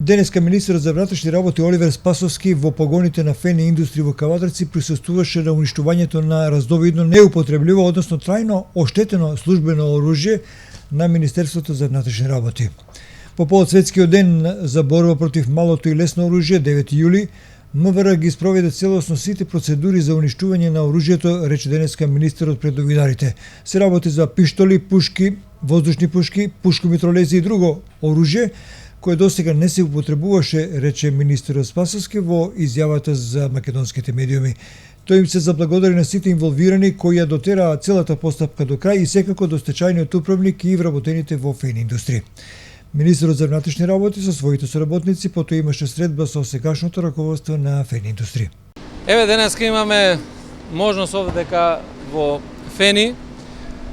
Денеска министерот за внатрешни работи Оливер Спасовски во погоните на ФН Индустри во Кавадарци присуствуваше на уништувањето на раздовидно неупотребливо, односно трајно оштетено службено оружје на Министерството за внатрешни работи. По повод Светскиот ден за борба против малото и лесно оружје 9 јули, МВР ги спроведе целосно сите процедури за уништување на оружјето, рече денеска министерот пред новинарите. Се работи за пиштоли, пушки, воздушни пушки, пушкомитролези и друго оружје кое досега не се употребуваше, рече министерот Спасовски во изјавата за македонските медиуми. Тој им се заблагодари на сите инволвирани кои ја дотераа целата постапка до крај и секако до стечајниот управник и вработените во ФН Индустри. Министерот за внатрешни работи со своите соработници потоа имаше средба со сегашното раководство на ФН Индустри. Еве денеска имаме можност овде дека во ФНИ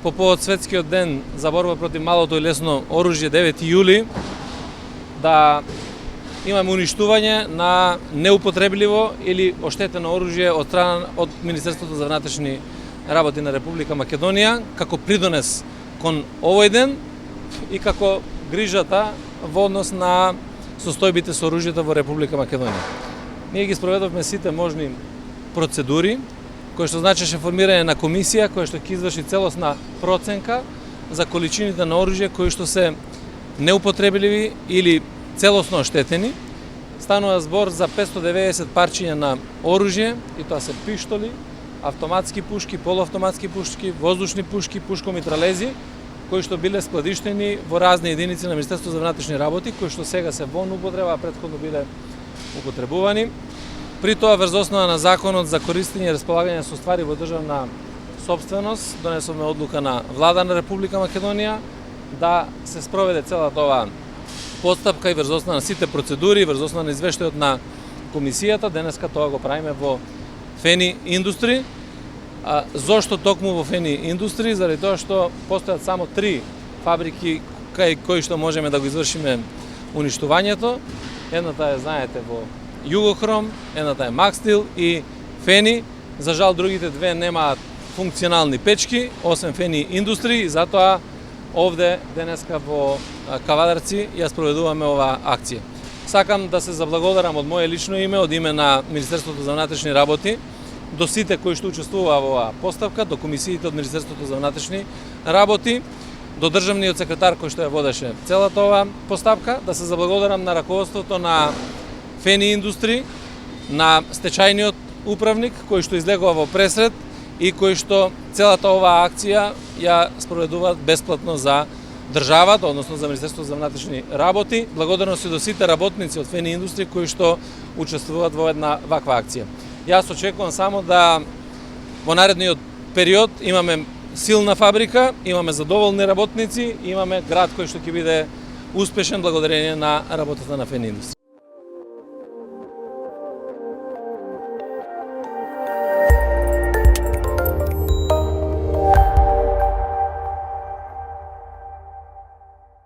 по повод Светскиот ден за борба против малото и лесно оружје 9 јули да имаме уништување на неупотребливо или оштетено оружје од страна од Министерството за внатрешни работи на Република Македонија како придонес кон овој ден и како грижата во однос на состојбите со оружјето во Република Македонија. Ние ги спроведовме сите можни процедури, кои што значеше формирање на комисија која што ќе изврши целосна проценка за количините на оружје кои што се неупотребливи или целосно оштетени. Станува збор за 590 парчиња на оружје, и тоа се пиштоли, автоматски пушки, полуавтоматски пушки, воздушни пушки, пушкомитралези, кои што биле складиштени во разни единици на Министерството за внатрешни работи, кои што сега се во употреба, а претходно биле употребувани. При тоа врз основа на законот за користење и располагање со ствари во државна сопственост, донесовме одлука на Влада на Република Македонија да се спроведе целата оваа постапка и врз основа на сите процедури, врз основа на извештајот на комисијата. Денеска тоа го правиме во ФНИ Индустри. Зошто токму во ФНИ Индустри? Заради тоа што постојат само 3 фабрики кај кои што можеме да го извршиме уништувањето. Едната е, знаете, во Југохром, едната е Макстил и ФНИ. За жал другите две немаат функционални печки, освен ФНИ Индустри, и затоа овде денеска во Кавадарци ја спроведуваме оваа акција. Сакам да се заблагодарам од моје лично име, од име на Министерството за внатрешни работи, до сите кои што учествуваа во оваа постапка, до комисиите од Министерството за внатрешни работи, до државниот секретар кој што ја водеше целата оваа постапка, да се заблагодарам на раководството на ФНИ Индустри, на стечајниот управник кој што излегува во пресред и кој што целата оваа акција ја спроведуваат бесплатно за државата, односно за Министерството за внатрешни работи. Благодарности до сите работници од ФНИ Индустри кои што учествуваат во една ваква акција. Јас очекувам само да во наредниот период имаме силна фабрика, имаме задоволни работници, имаме град кој што ќе биде успешен благодарение на работата на ФНИ Индустри.